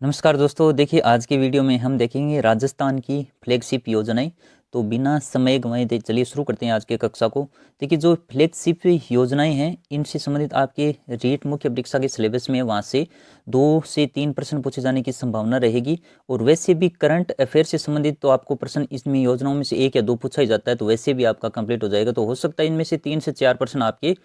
नमस्कार दोस्तों, देखिए आज की वीडियो में हम देखेंगे राजस्थान की फ्लैगशिप योजनाएं। तो बिना समय गंवाए चलिए शुरू करते हैं आज के कक्षा को। देखिए जो फ्लैगशिप योजनाएं हैं इनसे संबंधित आपके रीट मुख्य परीक्षा के सिलेबस में वहां से 2 से 3 प्रश्न पूछे जाने की संभावना रहेगी। और वैसे भी करंट अफेयर से संबंधित तो आपको प्रश्न इसमें योजनाओं में से 1 या 2 पूछा ही जाता है, तो वैसे भी आपका कंप्लीट हो जाएगा। तो हो सकता है इनमें से 3 से 4 प्रश्न आपके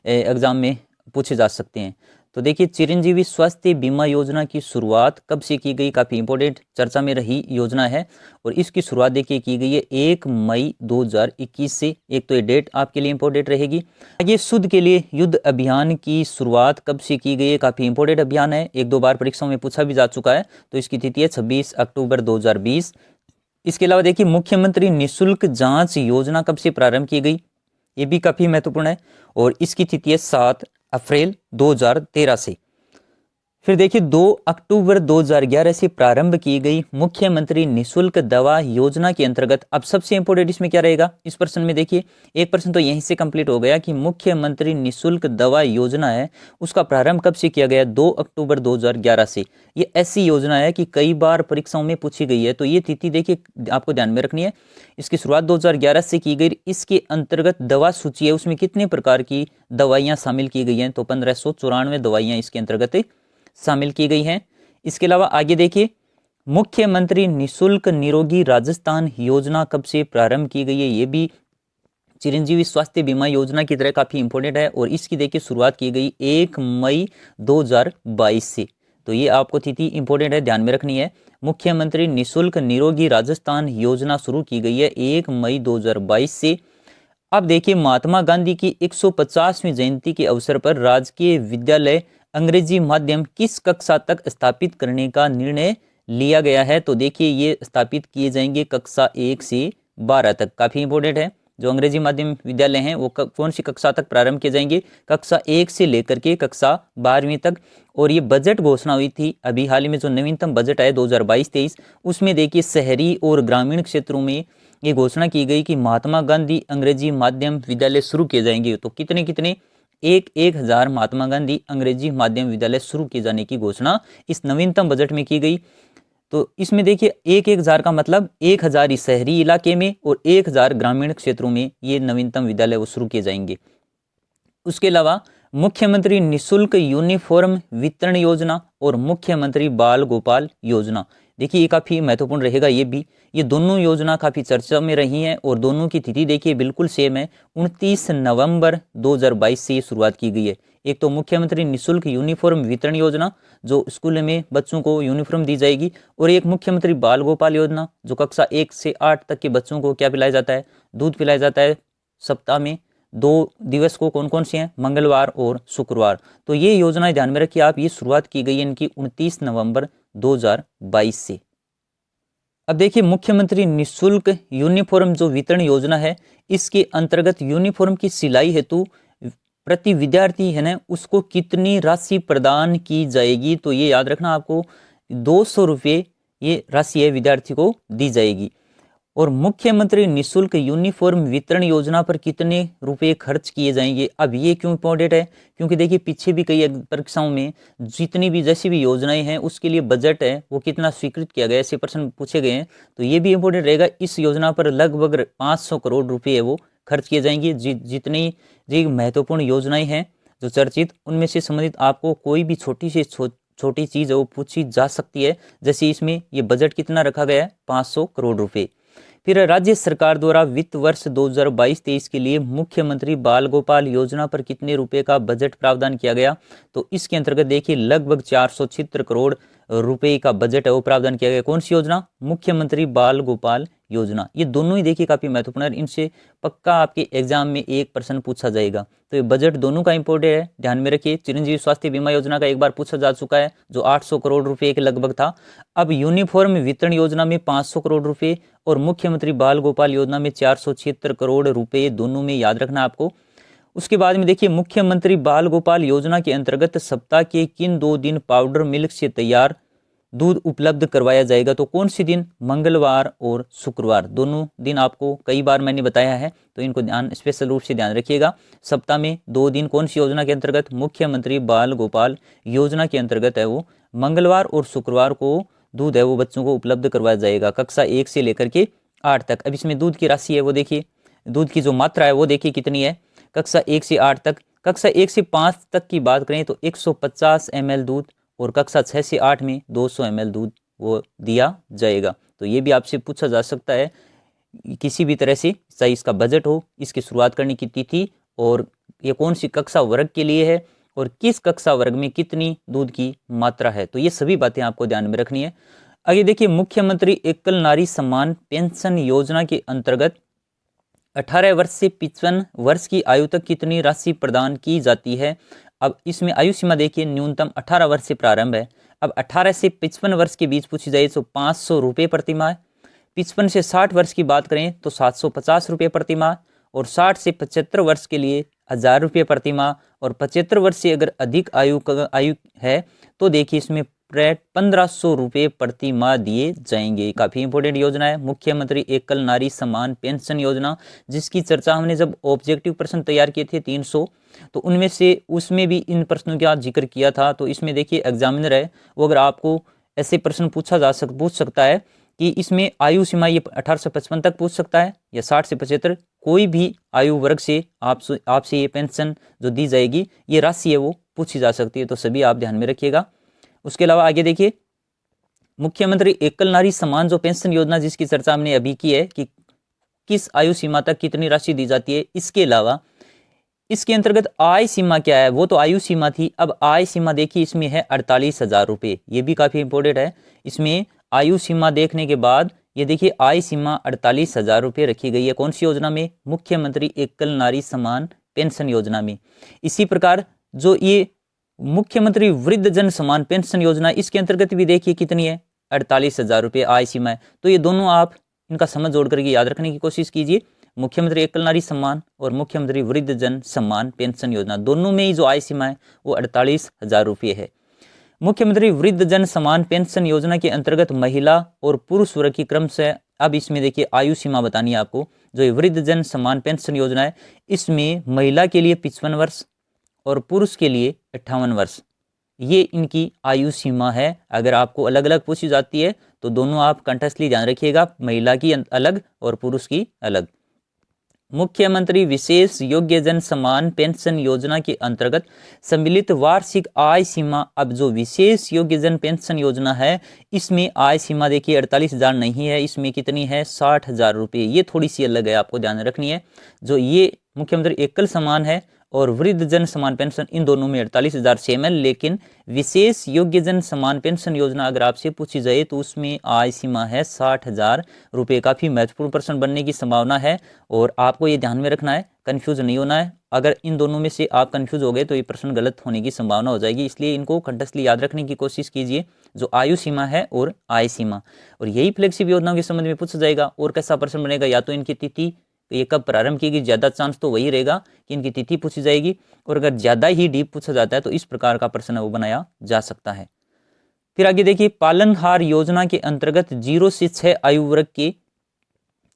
एग्जाम में पूछे जा सकते हैं। तो देखिए चिरंजीवी स्वास्थ्य बीमा योजना की शुरुआत कब से की गई, काफ़ी इंपॉर्टेंट चर्चा में रही योजना है। और इसकी शुरुआत देखिए की गई है 1 मई 2021 से। एक तो ये डेट आपके लिए इंपॉर्टेंट रहेगी। ये शुद्ध के लिए युद्ध अभियान की शुरुआत कब से की गई है, काफ़ी इंपॉर्टेंट अभियान है, 1-2 बार परीक्षाओं में पूछा भी जा चुका है। तो इसकी तिथि है 26 अक्टूबर 2020। इसके अलावा देखिए मुख्यमंत्री निःशुल्क जांच योजना कब से प्रारंभ की गई, ये भी काफ़ी महत्वपूर्ण है। और इसकी तिथि है 7 अप्रैल 2013 से। फिर देखिए 2 अक्टूबर 2011 से प्रारंभ की गई मुख्यमंत्री निःशुल्क दवा योजना के अंतर्गत, अब सबसे इंपॉर्टेंट इसमें क्या रहेगा, इस प्रश्न में देखिए एक प्रश्न तो यहीं से कंप्लीट हो गया कि मुख्यमंत्री निःशुल्क दवा योजना है उसका प्रारंभ कब से किया गया, 2 अक्टूबर 2011 से। ये ऐसी योजना है कि कई बार परीक्षाओं में पूछी गई है, तो ये तिथि देखिए आपको ध्यान में रखनी है। इसकी शुरुआत 2011 से की गई। इसके अंतर्गत दवा सूची है उसमें कितने प्रकार की दवाइयां शामिल की गई हैं, तो 1594 दवाइयां इसके अंतर्गत शामिल की गई हैं। इसके अलावा आगे देखिए मुख्यमंत्री निःशुल्क निरोगी राजस्थान योजना कब से प्रारंभ की गई है, ये भी चिरंजीवी स्वास्थ्य बीमा योजना की तरह काफी इंपॉर्टेंट है। और इसकी देखिए शुरुआत की गई 1 मई 2022 से। तो ये आपको तिथि इंपॉर्टेंट है, ध्यान में रखनी है। मुख्यमंत्री निःशुल्क निरोगी राजस्थान योजना शुरू की गई है 1 मई 2022 से। अब देखिए महात्मा गांधी की 150वीं जयंती के अवसर पर राजकीय विद्यालय अंग्रेजी माध्यम किस कक्षा तक स्थापित करने का निर्णय लिया गया है, तो देखिए ये स्थापित किए जाएंगे कक्षा 1 से 12 तक। काफी इंपॉर्टेंट है, जो अंग्रेजी माध्यम विद्यालय हैं वो कौन सी कक्षा तक प्रारंभ किए जाएंगे, कक्षा 1 से लेकर के कक्षा 12वीं तक। और ये बजट घोषणा हुई थी अभी हाल ही में, जो नवीनतम बजट है 2022-23, उसमें देखिए शहरी और ग्रामीण क्षेत्रों में ये घोषणा की गई कि महात्मा गांधी अंग्रेजी माध्यम विद्यालय शुरू किए जाएंगे। तो कितने कितने 1,000 महात्मा गांधी अंग्रेजी माध्यम विद्यालय शुरू किए जाने की घोषणा इस नवीनतम बजट में की गई। तो इसमें देखिए 1,000 का मतलब 1,000 इस शहरी इलाके में और 1,000 ग्रामीण क्षेत्रों में ये नवीनतम विद्यालय वो शुरू किए जाएंगे। उसके अलावा मुख्यमंत्री निःशुल्क यूनिफॉर्म वितरण योजना और मुख्यमंत्री बाल गोपाल योजना, देखिए ये काफी महत्वपूर्ण रहेगा। ये दोनों योजना काफी चर्चा में रही हैं और दोनों की तिथि देखिए बिल्कुल सेम है, 29 नवंबर 2022 से ये शुरुआत की गई है। एक तो मुख्यमंत्री निःशुल्क यूनिफॉर्म वितरण योजना, जो स्कूल में बच्चों को यूनिफॉर्म दी जाएगी, और एक मुख्यमंत्री बाल गोपाल योजना, जो कक्षा 1 से 8 तक के बच्चों को क्या पिलाया जाता है, दूध पिलाया जाता है। सप्ताह में 2 दिवस को कौन कौन से हैं, मंगलवार और शुक्रवार। तो ये योजनाएं ध्यान में रखिए आप, ये शुरुआत की गई है इनकी 29 नवंबर 2022 से। अब देखिए मुख्यमंत्री निःशुल्क यूनिफॉर्म जो वितरण योजना है, इसके अंतर्गत यूनिफॉर्म की सिलाई हेतु प्रति विद्यार्थी है ना उसको कितनी राशि प्रदान की जाएगी, तो ये याद रखना आपको 200 रुपये ये राशि है विद्यार्थी को दी जाएगी। और मुख्यमंत्री निःशुल्क यूनिफॉर्म वितरण योजना पर कितने रुपए खर्च किए जाएंगे, अब ये क्यों इंपॉर्टेंट है, क्योंकि देखिए पीछे भी कई परीक्षाओं में जितनी भी जैसी भी योजनाएं हैं उसके लिए बजट है वो कितना स्वीकृत किया गया, ऐसे प्रश्न पूछे गए हैं। तो ये भी इंपॉर्टेंट रहेगा। इस योजना पर लगभग 500 करोड़ रुपए है वो खर्च किए जाएंगे। जितनी जी महत्वपूर्ण योजनाएं हैं जो चर्चित, उनमें से संबंधित आपको कोई भी छोटी से छोटी चीज है वो पूछी जा सकती है। जैसे इसमें ये बजट कितना रखा गया है, 500 करोड़ रुपए। फिर राज्य सरकार द्वारा वित्त वर्ष 2022-23 के लिए मुख्यमंत्री बाल गोपाल योजना पर कितने रुपए का बजट प्रावधान किया गया, तो इसके अंतर्गत देखिए लगभग 476 करोड़ रुपए का बजट है वो प्रावधान किया गया। कौन सी योजना, मुख्यमंत्री बाल गोपाल योजना। ये दोनों ही देखिए काफी महत्वपूर्ण है, इनसे पक्का आपके एग्जाम में एक प्रश्न पूछा जाएगा। तो ये बजट दोनों का इंपॉर्टेंट है, ध्यान में रखिए। चिरंजीवी स्वास्थ्य बीमा योजना का एक बार पूछा जा चुका है जो 800 करोड़ रुपए के लगभग था। अब यूनिफॉर्म वितरण योजना में 500 करोड़ रुपए और मुख्यमंत्री बाल गोपाल योजना में 476 करोड़ रुपए, दोनों में याद रखना आपको। उसके बाद में देखिए मुख्यमंत्री बाल गोपाल योजना के अंतर्गत सप्ताह के किन 2 दिन पाउडर मिल्क से तैयार दूध उपलब्ध करवाया जाएगा, तो कौन सी दिन, मंगलवार और शुक्रवार। दोनों दिन आपको कई बार मैंने बताया है, तो इनको ध्यान स्पेशल रूप से ध्यान रखिएगा। सप्ताह में 2 दिन कौन सी योजना के अंतर्गत, मुख्यमंत्री बाल गोपाल योजना के अंतर्गत है वो मंगलवार और शुक्रवार को दूध है वो बच्चों को उपलब्ध करवाया जाएगा, कक्षा 1 से लेकर के 8 तक। अब इसमें दूध की राशि है वो देखिए, दूध की जो मात्रा है वो देखिए कितनी है, कक्षा 1 से 8 तक। कक्षा 1 से 5 तक की बात करें तो 150 ml दूध, और कक्षा 6 से 8 में 200 ml दूध वो दिया जाएगा। तो ये भी आपसे पूछा जा सकता है किसी भी तरह से, चाहे इसका बजट हो, इसकी शुरुआत करने की तिथि, और ये कौन सी कक्षा वर्ग के लिए है, और किस कक्षा वर्ग में कितनी दूध की मात्रा है। तो ये सभी बातें आपको ध्यान में रखनी है। आगे देखिए, मुख्यमंत्री एकल नारी सम्मान पेंशन योजना के अंतर्गत 18 वर्ष से 55 वर्ष की आयु तक कितनी राशि प्रदान की जाती है। अब इसमें आयु सीमा देखिए, न्यूनतम 18 वर्ष से प्रारंभ है। अब 18 से 55 वर्ष के बीच पूछी जाए तो 500 रुपये प्रति माह। 55 से 60 वर्ष की बात करें तो 750 रुपये प्रति माह, और 60 से 75 वर्ष के लिए 1000 रुपये प्रति माह, और 75 वर्ष से अगर अधिक आयु है तो देखिए इसमें 1500 रुपये प्रति माह दिए जाएंगे। काफ़ी इंपॉर्टेंट योजना है मुख्यमंत्री एकल नारी सम्मान पेंशन योजना, जिसकी चर्चा हमने जब ऑब्जेक्टिव प्रश्न तैयार किए थे 300, तो उनमें से उसमें भी इन प्रश्नों का जिक्र किया था। तो इसमें देखिए एग्जामिनर है वो अगर आपको ऐसे प्रश्न पूछ सकता है कि इसमें आयु सीमा ये 18 से 55 तक पूछ सकता है, या 60 से 75, कोई भी आयु वर्ग से आपसे ये पेंशन जो दी जाएगी, ये राशि है वो पूछी जा सकती है। तो सभी आप ध्यान में रखिएगा। उसके अलावा आगे देखिए, मुख्यमंत्री एकल नारी सम्मान जो पेंशन योजना जिसकी चर्चा हमने अभी की है कि किस आयु सीमा तक कितनी राशि दी जाती है, इसके अलावा इसके अंतर्गत आय सीमा क्या है, वो तो आयु सीमा थी, अब आय सीमा देखिए इसमें है 48,000 रुपये। ये भी काफ़ी इंपॉर्टेंट है। इसमें आयु सीमा देखने के बाद ये देखिए आय सीमा 48,000 रुपये रखी गई है। कौन सी योजना में? मुख्यमंत्री एकल नारी सम्मान पेंशन योजना में। इसी प्रकार जो ये मुख्यमंत्री वृद्ध जन सम्मान पेंशन योजना, इसके अंतर्गत भी देखिए कितनी है, 48,000 रुपये आय सीमा है। तो ये दोनों आप इनका समझ जोड़ करके याद रखने की कोशिश कीजिए। मुख्यमंत्री एकल नारी सम्मान और मुख्यमंत्री वृद्ध जन सम्मान पेंशन योजना, दोनों में ही जो आय सीमा है वो 48,000 रुपये है। मुख्यमंत्री वृद्ध जन सम्मान पेंशन योजना के अंतर्गत महिला और पुरुष वर्ग की क्रम से, अब इसमें देखिए आयु सीमा बतानी है आपको। जो ये वृद्ध जन सम्मान पेंशन योजना है, इसमें महिला के लिए 55 वर्ष और पुरुष के लिए 58 वर्ष, ये इनकी आयु सीमा है। अगर आपको अलग अलग पूछी जाती है तो दोनों आप कंठस्थली ध्यान रखिएगा, महिला की अलग और पुरुष की अलग। मुख्यमंत्री विशेष योग्य जन सम्मान पेंशन योजना के अंतर्गत सम्मिलित वार्षिक आय सीमा, अब जो विशेष योग्य जन पेंशन योजना है इसमें आय सीमा देखिए 48,000 नहीं है, इसमें कितनी है, 60,000 रुपये। ये थोड़ी सी अलग है, आपको ध्यान रखनी है। जो ये मुख्यमंत्री एकल सम्मान है और वृद्ध जन सम्मान पेंशन, इन दोनों में 48,000 सेम है, लेकिन विशेष योग्य जन सम्मान पेंशन योजना अगर आपसे पूछी जाए तो उसमें आय सीमा है 60,000 रुपये। काफ़ी महत्वपूर्ण प्रश्न बनने की संभावना है और आपको ये ध्यान में रखना है, कन्फ्यूज नहीं होना है। अगर इन दोनों में से आप कन्फ्यूज हो गए तो ये प्रश्न गलत होने की संभावना हो जाएगी, इसलिए इनको कंठस्थली याद रखने की कोशिश कीजिए, जो आयु सीमा है और आय सीमा। और यही फ्लैगशिप योजनाओं के संबंध में पूछा जाएगा। और कैसा प्रश्न बनेगा, या तो इनकी तिथि, ये कब प्रारंभ की गई, ज़्यादा चांस तो वही रहेगा कि इनकी तिथि पूछी जाएगी, और अगर ज़्यादा ही डीप पूछा जाता है तो इस प्रकार का प्रश्न वो बनाया जा सकता है। फिर आगे देखिए, पालनहार योजना के अंतर्गत 0 से 6 आयु वर्ग के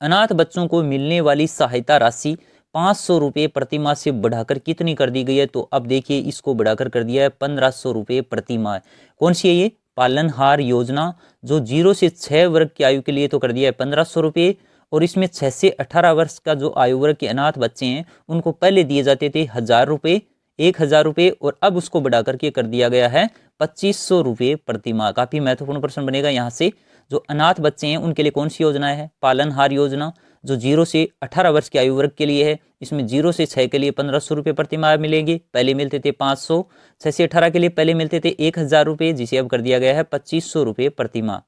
अनाथ बच्चों को मिलने वाली सहायता राशि 500 रुपये प्रति माह से बढ़ाकर कितनी कर दी गई है। तो अब देखिए इसको बढ़ाकर कर दिया है 1500 रुपये प्रति माह। कौन सी है ये? पालनहार योजना। जो 0 से 6 वर्ग की आयु के लिए तो कर दिया है 1500 रुपये, और इसमें 6 से 18 वर्ष का जो आयु वर्ग के अनाथ बच्चे हैं उनको पहले दिए जाते थे 1000 रुपये, 1000 रुपये, और अब उसको बढ़ा करके कर दिया गया है 2500 रुपये प्रति माह। काफ़ी महत्वपूर्ण प्रश्न बनेगा यहाँ से। जो अनाथ बच्चे हैं उनके लिए कौन सी योजना है? पालनहार योजना। जो 0 से 18 वर्ष की आयु वर्ग के लिए है, इसमें 0 से 6 के लिए 1500 रुपये प्रति माह मिलेंगे, पहले मिलते थे 500। 6 से 18 के लिए पहले मिलते थे 1000 रुपये, जिसे अब कर दिया गया है 2500 रुपये प्रति माह।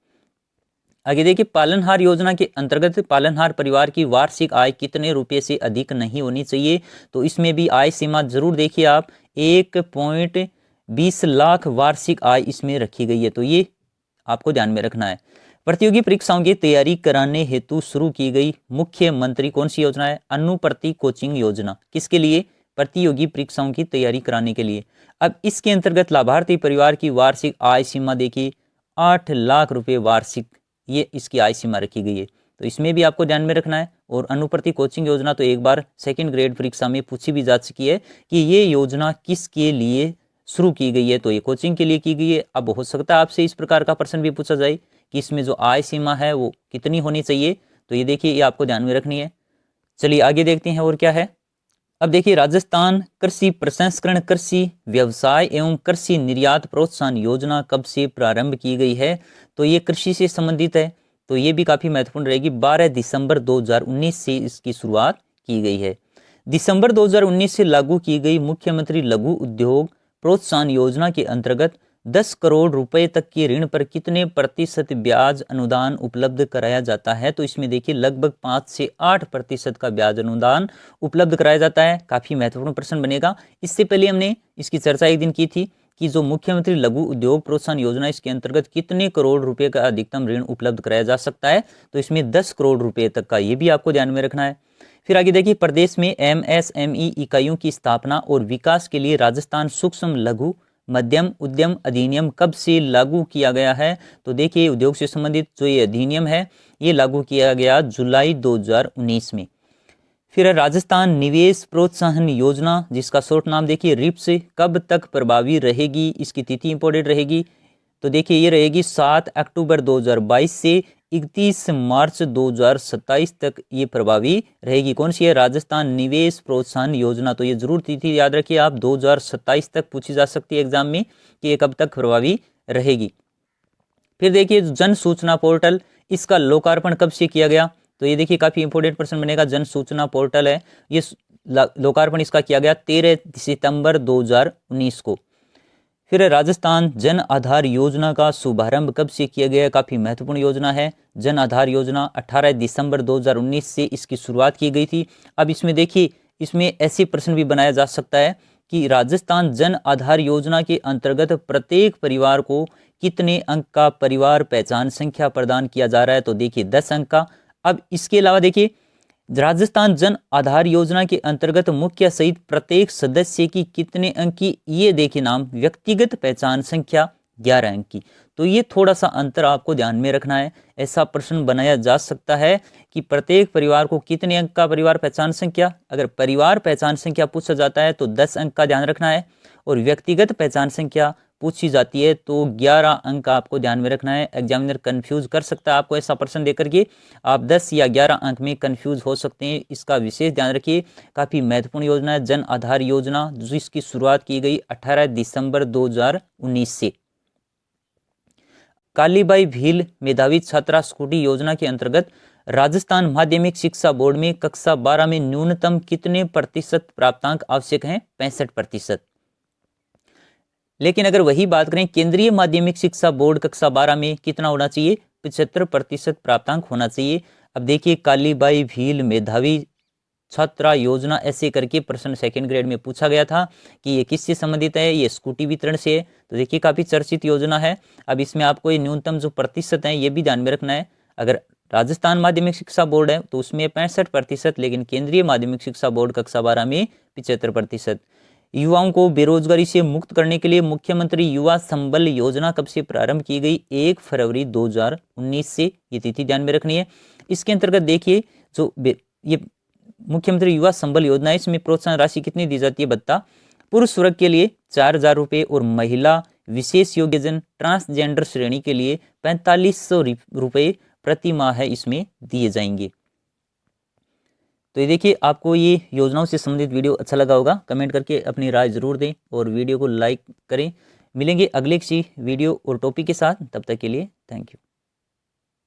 आगे देखिए, पालनहार योजना के अंतर्गत पालनहार परिवार की वार्षिक आय कितने रुपए से अधिक नहीं होनी चाहिए। तो इसमें भी आय सीमा जरूर देखिए आप, 1.20 लाख वार्षिक आय इसमें रखी गई है। तो ये आपको ध्यान में रखना है। प्रतियोगी परीक्षाओं की तैयारी कराने हेतु शुरू की गई मुख्यमंत्री कौन सी योजना है? अनुप्रति कोचिंग योजना। किसके लिए? प्रतियोगी परीक्षाओं की तैयारी कराने के लिए। अब इसके अंतर्गत लाभार्थी परिवार की वार्षिक आय सीमा देखिए 8 लाख रुपये वार्षिक, ये इसकी आय सीमा रखी गई है। तो इसमें भी आपको ध्यान में रखना है। और अनुप्रति कोचिंग योजना तो एक बार सेकंड ग्रेड परीक्षा में पूछी भी जा चुकी है कि ये योजना किसके लिए शुरू की गई है, तो ये कोचिंग के लिए की गई है। अब हो सकता है आपसे इस प्रकार का प्रश्न भी पूछा जाए कि इसमें जो आय सीमा है वो कितनी होनी चाहिए, तो ये देखिए ये आपको ध्यान में रखनी है। चलिए आगे देखते हैं और क्या है। अब देखिए राजस्थान कृषि प्रसंस्करण, कृषि व्यवसाय एवं कृषि निर्यात प्रोत्साहन योजना कब से प्रारंभ की गई है, तो ये कृषि से संबंधित है, तो ये भी काफी महत्वपूर्ण रहेगी। 12 दिसंबर 2019 से इसकी शुरुआत की गई है। दिसंबर 2019 से लागू की गई मुख्यमंत्री लघु उद्योग प्रोत्साहन योजना के अंतर्गत 10 करोड़ रुपए तक के ऋण पर कितने प्रतिशत ब्याज अनुदान उपलब्ध कराया जाता है, तो इसमें देखिए लगभग 5 से 8% का ब्याज अनुदान उपलब्ध कराया जाता है। काफी महत्वपूर्ण प्रश्न बनेगा। इससे पहले हमने इसकी चर्चा एक दिन की थी कि जो मुख्यमंत्री लघु उद्योग प्रोत्साहन योजना, इसके अंतर्गत कितने करोड़ रुपए का अधिकतम ऋण उपलब्ध कराया जा सकता है, तो इसमें 10 करोड़ रुपए तक का, ये भी आपको ध्यान में रखना है। फिर आगे देखिए, प्रदेश में एमएसएमई इकाइयों की स्थापना और विकास के लिए राजस्थान सूक्ष्म लघु मध्यम उद्यम अधिनियम कब से लागू किया गया है, तो देखिए उद्योग से संबंधित जो ये अधिनियम है ये लागू किया गया जुलाई 2019 में। फिर राजस्थान निवेश प्रोत्साहन योजना, जिसका शॉर्ट नाम देखिए रिप्स, कब तक प्रभावी रहेगी, इसकी तिथि इंपॉर्टेंट रहेगी, तो देखिए ये रहेगी 7 अक्टूबर 2022 से 31 मार्च 2027 तक ये प्रभावी रहेगी। कौन सी है? राजस्थान निवेश प्रोत्साहन योजना। तो ये जरूर तिथि याद रखिए आप, 2027 तक पूछी जा सकती है एग्जाम में कि ये कब तक प्रभावी रहेगी। फिर देखिए जन सूचना पोर्टल, इसका लोकार्पण कब से किया गया, तो ये देखिए काफी इंपॉर्टेंट प्रश्न बनेगा। जन सूचना पोर्टल है, ये लोकार्पण इसका किया गया 13 सितंबर 2019 को। फिर राजस्थान जन आधार योजना का शुभारंभ कब से किया गया, काफी महत्वपूर्ण योजना है। जन आधार योजना 18 दिसंबर 2019 से इसकी शुरुआत की गई थी। अब इसमें देखिए, इसमें ऐसे प्रश्न भी बनाया जा सकता है कि राजस्थान जन आधार योजना के अंतर्गत प्रत्येक परिवार को कितने अंक का परिवार पहचान संख्या प्रदान किया जा रहा है, तो देखिए 10 अंक का। अब इसके अलावा देखिए राजस्थान जन आधार योजना के अंतर्गत मुखिया सहित प्रत्येक सदस्य की कितने अंक की, ये देखिए नाम व्यक्तिगत पहचान संख्या 11 अंक की। तो ये थोड़ा सा अंतर आपको ध्यान में रखना है। ऐसा प्रश्न बनाया जा सकता है कि प्रत्येक परिवार को कितने अंक का परिवार पहचान संख्या, अगर परिवार पहचान संख्या पूछा जाता है तो 10 अंक का ध्यान रखना है, और व्यक्तिगत पहचान संख्या पूछी जाती है तो 11 अंक आपको ध्यान में रखना है। एग्जामिनर कंफ्यूज कर सकता है आपको ऐसा प्रश्न देकर के, आप 10 या 11 अंक में कंफ्यूज हो सकते हैं, इसका विशेष ध्यान रखिए। काफी महत्वपूर्ण योजना है जन आधार योजना, जिसकी शुरुआत की गई 18 दिसंबर 2019 से। कालीबाई भील मेधावी छात्रा स्कूटी योजना के अंतर्गत राजस्थान माध्यमिक शिक्षा बोर्ड में कक्षा 12 में न्यूनतम कितने प्रतिशत प्राप्तांक आवश्यक हैं? 65%। लेकिन अगर वही बात करें केंद्रीय माध्यमिक शिक्षा बोर्ड, कक्षा 12 में कितना होना चाहिए? 75% प्राप्तांक होना चाहिए। अब देखिए कालीबाई भील मेधावी छात्रा योजना, ऐसे करके प्रश्न सेकंड ग्रेड में पूछा गया था कि ये किससे संबंधित है, ये स्कूटी वितरण से है। तो देखिए काफी चर्चित योजना है। अब इसमें आपको ये न्यूनतम जो प्रतिशत है ये भी ध्यान में रखना है। अगर राजस्थान माध्यमिक शिक्षा बोर्ड है तो उसमें 65%, लेकिन केंद्रीय माध्यमिक शिक्षा बोर्ड कक्षा 12 में 75%। युवाओं को बेरोजगारी से मुक्त करने के लिए मुख्यमंत्री युवा संबल योजना कब से प्रारंभ की गई? 1 फरवरी 2019 से, ये तिथि ध्यान में रखनी है। इसके अंतर्गत देखिए जो ये मुख्यमंत्री युवा संबल योजना है, इसमें प्रोत्साहन राशि कितनी दी जाती है? भत्ता पुरुष वर्ग के लिए 4000 रुपये और महिला विशेष योग्यजन ट्रांसजेंडर श्रेणी के लिए 4500 रुपये प्रति माह है इसमें दिए जाएंगे। तो ये देखिए आपको ये योजनाओं से संबंधित वीडियो अच्छा लगा होगा, कमेंट करके अपनी राय जरूर दें और वीडियो को लाइक करें। मिलेंगे अगले किसी वीडियो और टॉपिक के साथ, तब तक के लिए थैंक यू।